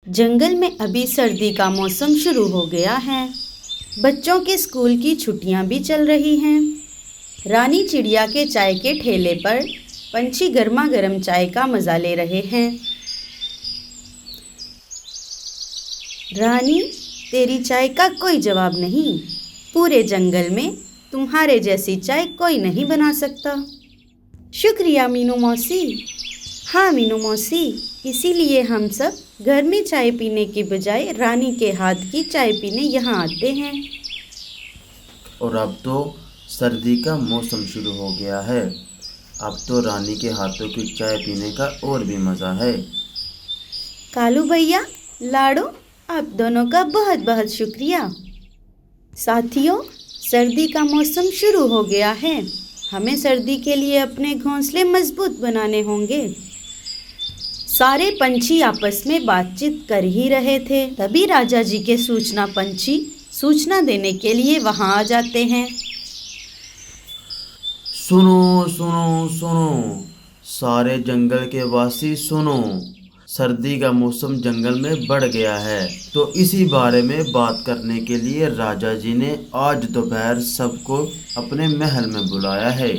जंगल में अभी सर्दी का मौसम शुरू हो गया है। बच्चों के स्कूल की छुट्टियां भी चल रही हैं। रानी चिड़िया के चाय के ठेले पर पंछी गर्मा गर्म चाय का मज़ा ले रहे हैं। रानी, तेरी चाय का कोई जवाब नहीं। पूरे जंगल में तुम्हारे जैसी चाय कोई नहीं बना सकता। शुक्रिया मीनू मौसी। हाँ मीनू मौसी, इसीलिए हम सब घर में चाय पीने की बजाय रानी के हाथ की चाय पीने यहाँ आते हैं। और अब तो सर्दी का मौसम शुरू हो गया है। अब तो रानी के हाथों की चाय पीने का और भी मज़ा है। कालू भैया, लाडो, आप दोनों का बहुत बहुत शुक्रिया। साथियों, सर्दी का मौसम शुरू हो गया है। हमें सर्दी के लिए अपने घोंसले मजबूत बनाने होंगे। सारे पंछी आपस में बातचीत कर ही रहे थे, तभी राजा जी के सूचना पंछी सूचना देने के लिए वहां आ जाते हैं। सुनो सुनो सुनो, सारे जंगल के वासी सुनो। सर्दी का मौसम जंगल में बढ़ गया है, तो इसी बारे में बात करने के लिए राजा जी ने आज दोपहर सबको अपने महल में बुलाया है।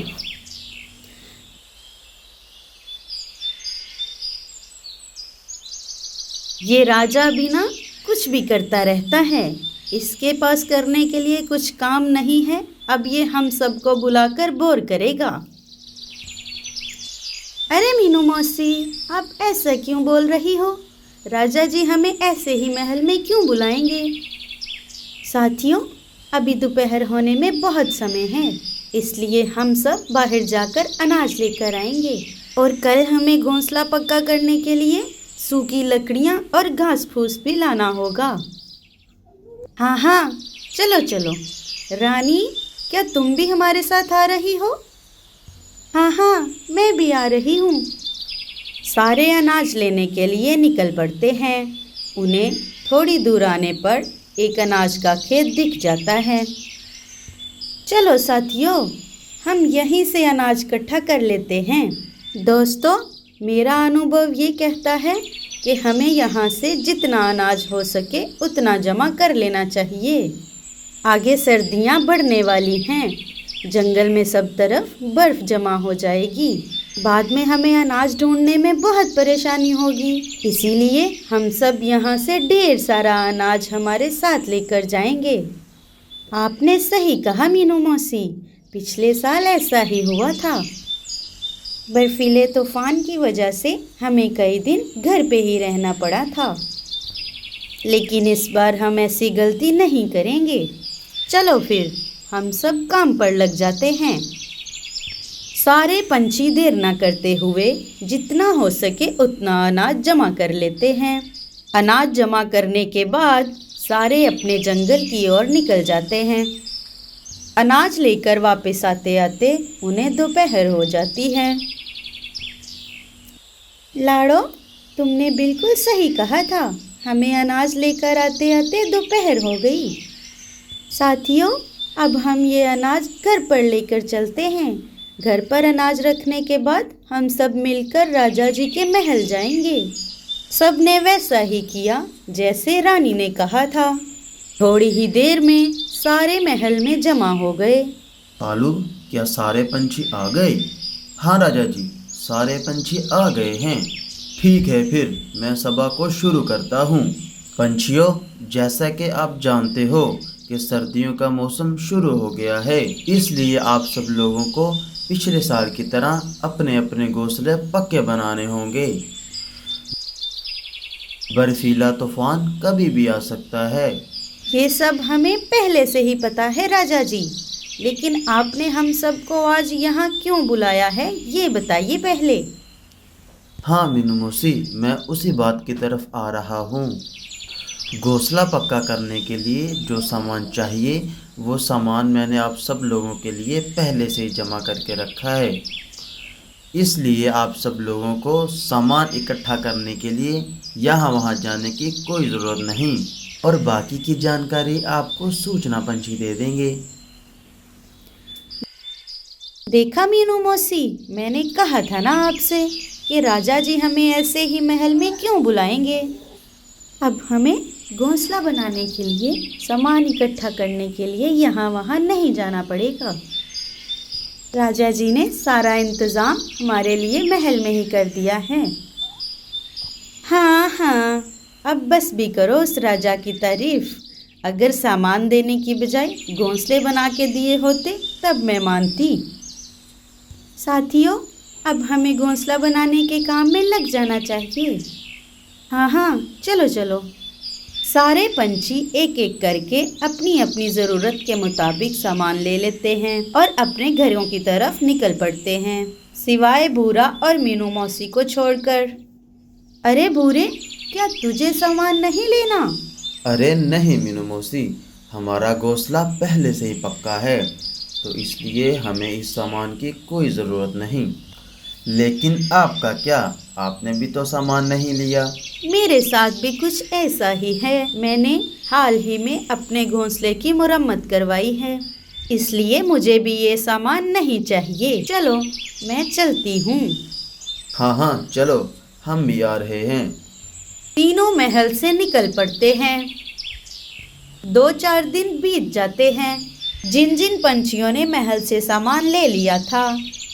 ये राजा भी ना कुछ भी करता रहता है। इसके पास करने के लिए कुछ काम नहीं है। अब ये हम सबको बुलाकर बोर करेगा। अरे मीनू मौसी, आप ऐसा क्यों बोल रही हो? राजा जी हमें ऐसे ही महल में क्यों बुलाएंगे? साथियों, अभी दोपहर होने में बहुत समय है, इसलिए हम सब बाहर जाकर अनाज लेकर आएंगे और कल हमें घोंसला पक्का करने के लिए सूखी लकड़ियाँ और घास फूस भी लाना होगा। हाँ हाँ, चलो चलो। रानी, क्या तुम भी हमारे साथ आ रही हो? हाँ हाँ, मैं भी आ रही हूँ। सारे अनाज लेने के लिए निकल पड़ते हैं। उन्हें थोड़ी दूर आने पर एक अनाज का खेत दिख जाता है। चलो साथियों, हम यहीं से अनाज इकट्ठा कर लेते हैं। दोस्तों, मेरा अनुभव ये कहता है कि हमें यहाँ से जितना अनाज हो सके उतना जमा कर लेना चाहिए। आगे सर्दियाँ बढ़ने वाली हैं। जंगल में सब तरफ बर्फ़ जमा हो जाएगी। बाद में हमें अनाज ढूंढने में बहुत परेशानी होगी। इसीलिए हम सब यहाँ से ढेर सारा अनाज हमारे साथ लेकर जाएंगे। आपने सही कहा मीनू मौसी, पिछले साल ऐसा ही हुआ था। बर्फीले तूफान की वजह से हमें कई दिन घर पे ही रहना पड़ा था, लेकिन इस बार हम ऐसी गलती नहीं करेंगे। चलो फिर हम सब काम पर लग जाते हैं। सारे पंछी देर न करते हुए जितना हो सके उतना अनाज जमा कर लेते हैं। अनाज जमा करने के बाद सारे अपने जंगल की ओर निकल जाते हैं। अनाज लेकर वापस आते आते उन्हें दोपहर हो जाती है। लाड़ो, तुमने बिल्कुल सही कहा था। हमें अनाज लेकर आते आते दोपहर हो गई। साथियों, अब हम ये अनाज घर पर लेकर चलते हैं। घर पर अनाज रखने के बाद हम सब मिलकर राजा जी के महल जाएंगे। सब ने वैसा ही किया जैसे रानी ने कहा था। थोड़ी ही देर में सारे महल में जमा हो गए। कालू, क्या सारे पंछी आ गए? हाँ राजा जी, सारे पंछी आ गए हैं। ठीक है, फिर मैं सभा को शुरू करता हूँ। पंछियों, जैसा कि आप जानते हो कि सर्दियों का मौसम शुरू हो गया है, इसलिए आप सब लोगों को पिछले साल की तरह अपने अपने घोंसले पक्के बनाने होंगे। बर्फीला तूफान कभी भी आ सकता है। ये सब हमें पहले से ही पता है राजा जी, लेकिन आपने हम सबको आज यहाँ क्यों बुलाया है, ये बताइए पहले। हाँ मीनू मौसी, मैं उसी बात की तरफ आ रहा हूँ। घोंसला पक्का करने के लिए जो सामान चाहिए वो सामान मैंने आप सब लोगों के लिए पहले से ही जमा करके रखा है। इसलिए आप सब लोगों को सामान इकट्ठा करने के लिए यहाँ वहाँ जाने की कोई ज़रूरत नहीं, और बाकी की जानकारी आपको सूचना पंछी दे देंगे। देखा मीनू मौसी, मैंने कहा था ना आपसे कि राजा जी हमें ऐसे ही महल में क्यों बुलाएंगे। अब हमें घोंसला बनाने के लिए सामान इकट्ठा करने के लिए यहाँ वहाँ नहीं जाना पड़ेगा। राजा जी ने सारा इंतज़ाम हमारे लिए महल में ही कर दिया है। हाँ हाँ, अब बस भी करो उस राजा की तारीफ। अगर सामान देने की बजाय घोंसले बना के दिए होते तब मैं मानती। साथियों, अब हमें घोंसला बनाने के काम में लग जाना चाहिए। हाँ हाँ, चलो चलो। सारे पंछी एक एक करके अपनी अपनी ज़रूरत के मुताबिक सामान ले लेते हैं और अपने घरों की तरफ निकल पड़ते हैं, सिवाय भूरा और मीनू मौसी को छोड़कर। अरे भूरे, क्या तुझे सामान नहीं लेना? अरे नहीं मीनू मौसी, हमारा घोंसला पहले से ही पक्का है, तो इसलिए हमें इस सामान की कोई ज़रूरत नहीं। लेकिन आपका क्या? आपने भी तो सामान नहीं लिया। मेरे साथ भी कुछ ऐसा ही है। मैंने हाल ही में अपने घोंसले की मुरम्मत करवाई है, इसलिए मुझे भी ये सामान नहीं चाहिए। चलो, मैं चलती हूँ। हाँ हाँ चलो, हम भी आ रहे हैं। तीनों महल से निकल पड़ते हैं। 2-4 दिन बीत जाते हैं। जिन जिन पंछियों ने महल से सामान ले लिया था,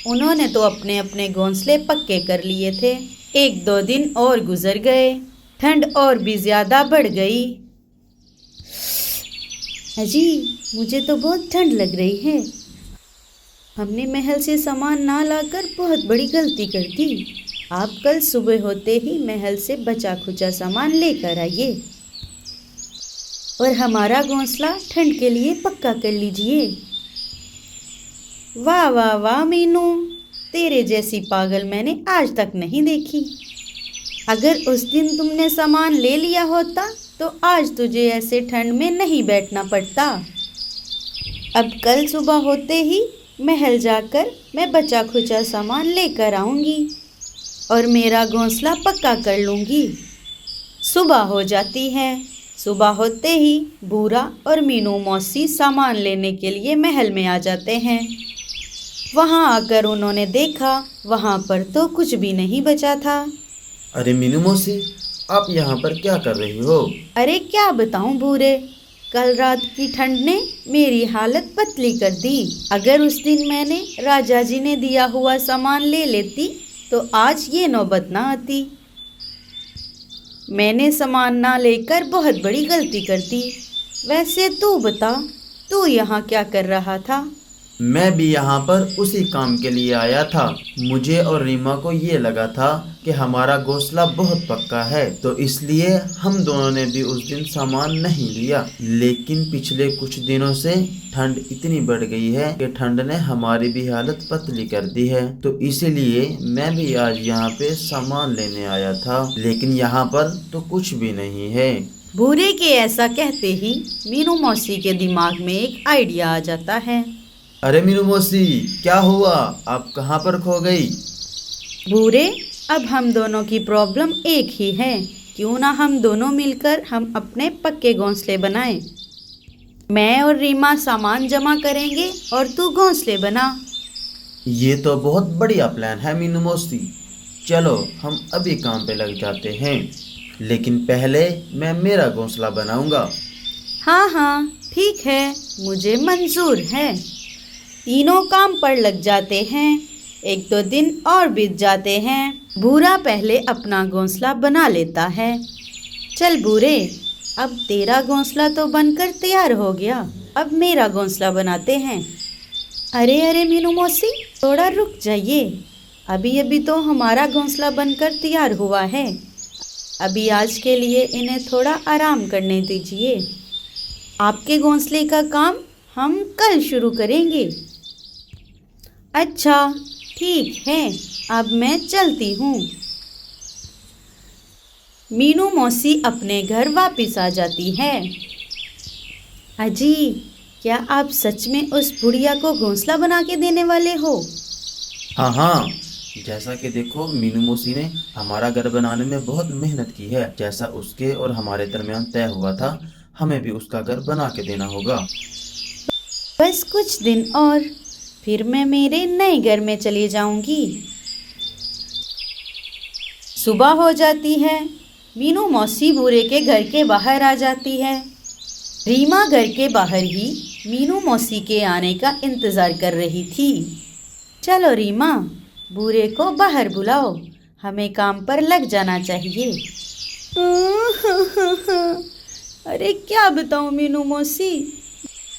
उन्होंने तो अपने अपने घोंसले पक्के कर लिए थे। 1-2 दिन और गुजर गए। ठंड और भी ज़्यादा बढ़ गई। अजी, मुझे तो बहुत ठंड लग रही है। हमने महल से सामान ना लाकर बहुत बड़ी गलती कर दी। आप कल सुबह होते ही महल से बचा खुचा सामान लेकर आइए और हमारा घोंसला ठंड के लिए पक्का कर लीजिए। वाह वाह वाह मीनू, तेरे जैसी पागल मैंने आज तक नहीं देखी। अगर उस दिन तुमने सामान ले लिया होता तो आज तुझे ऐसे ठंड में नहीं बैठना पड़ता। अब कल सुबह होते ही महल जाकर मैं बचा खुचा सामान लेकर आऊँगी और मेरा घोंसला पक्का कर लूँगी। सुबह हो जाती है। सुबह होते ही भूरा और मीनू मौसी सामान लेने के लिए महल में आ जाते हैं। वहाँ आकर उन्होंने देखा, वहाँ पर तो कुछ भी नहीं बचा था। अरे मीनू मौसी, आप यहाँ पर क्या कर रही हो? अरे क्या बताऊँ भूरे, कल रात की ठंड ने मेरी हालत पतली कर दी। अगर उस दिन मैंने राजा जी ने दिया हुआ सामान ले लेती तो आज ये नौबत ना आती। मैंने सामान ना लेकर बहुत बड़ी गलती कर दी। वैसे तू बता, तू यहाँ क्या कर रहा था? मैं भी यहाँ पर उसी काम के लिए आया था। मुझे और रीमा को ये लगा था कि हमारा घोंसला बहुत पक्का है, तो इसलिए हम दोनों ने भी उस दिन सामान नहीं लिया। लेकिन पिछले कुछ दिनों से ठंड इतनी बढ़ गई है कि ठंड ने हमारी भी हालत पतली कर दी है, तो इसीलिए मैं भी आज यहाँ पे सामान लेने आया था। लेकिन यहाँ पर तो कुछ भी नहीं है। भूरे के ऐसा कहते ही मीनू मौसी के दिमाग में एक आइडिया आ जाता है। अरे मीनू मौसी, क्या हुआ? आप कहाँ पर खो गई? भूरे, अब हम दोनों की प्रॉब्लम एक ही है। क्यों ना हम दोनों मिलकर हम अपने पक्के घोंसले बनाएं। मैं और रीमा सामान जमा करेंगे और तू घोंसले बना। ये तो बहुत बढ़िया प्लान है मीनू मौसी। चलो हम अभी काम पे लग जाते हैं, लेकिन पहले मैं मेरा घोंसला बनाऊंगा। हाँ हाँ ठीक है, मुझे मंजूर है। तीनों काम पर लग जाते हैं। 1-2 दिन और बीत जाते हैं। भूरा पहले अपना घोंसला बना लेता है। चल भूरे, अब तेरा घोंसला तो बनकर तैयार हो गया, अब मेरा घोंसला बनाते हैं। अरे अरे मीनू मौसी, थोड़ा रुक जाइए। अभी अभी तो हमारा घोंसला बनकर तैयार हुआ है। अभी आज के लिए इन्हें थोड़ा आराम करने दीजिए। आपके घोंसले का काम हम कल शुरू करेंगे। अच्छा ठीक है, अब मैं चलती हूँ। मीनू मौसी अपने घर वापस आ जाती है। अजी, क्या आप सच में उस बुढ़िया को घोंसला बना के देने वाले हो? हाँ हाँ, जैसा कि देखो मीनू मौसी ने हमारा घर बनाने में बहुत मेहनत की है। जैसा उसके और हमारे दरमियान तय हुआ था, हमें भी उसका घर बना के देना होगा। बस कुछ दिन और, फिर मैं मेरे नए घर में चली जाऊंगी। सुबह हो जाती है। मीनू मौसी बूढ़े के घर के बाहर आ जाती है। रीमा घर के बाहर ही मीनू मौसी के आने का इंतज़ार कर रही थी। चलो रीमा, बूढ़े को बाहर बुलाओ, हमें काम पर लग जाना चाहिए। अरे क्या बताऊँ मीनू मौसी,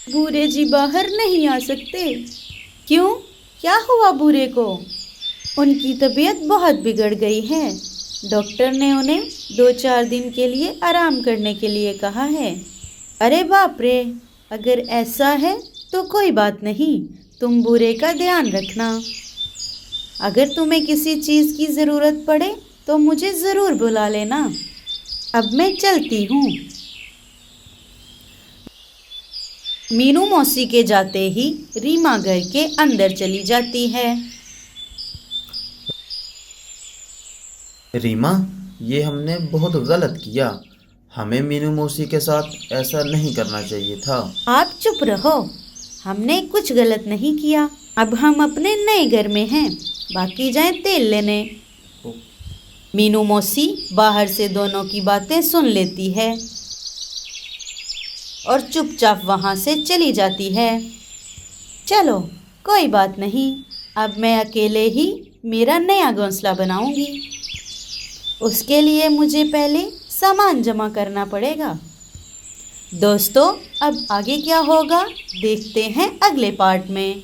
बूढ़े जी बाहर नहीं आ सकते। क्यों, क्या हुआ बूढ़े को? उनकी तबीयत बहुत बिगड़ गई है। डॉक्टर ने उन्हें 2-4 दिन के लिए आराम करने के लिए कहा है। अरे बाप रे, अगर ऐसा है तो कोई बात नहीं, तुम बूढ़े का ध्यान रखना। अगर तुम्हें किसी चीज़ की ज़रूरत पड़े तो मुझे ज़रूर बुला लेना। अब मैं चलती हूँ। मीनू मौसी के जाते ही रीमा घर के अंदर चली जाती है। रीमा, ये हमने बहुत गलत किया। हमें मीनू मौसी के साथ ऐसा नहीं करना चाहिए था। आप चुप रहो, हमने कुछ गलत नहीं किया। अब हम अपने नए घर में हैं, बाकी जाएं तेल लेने। मीनू मौसी बाहर से दोनों की बातें सुन लेती है और चुपचाप वहाँ से चली जाती है। चलो कोई बात नहीं, अब मैं अकेले ही मेरा नया घोंसला बनाऊंगी। उसके लिए मुझे पहले सामान जमा करना पड़ेगा। दोस्तों, अब आगे क्या होगा देखते हैं अगले पार्ट में।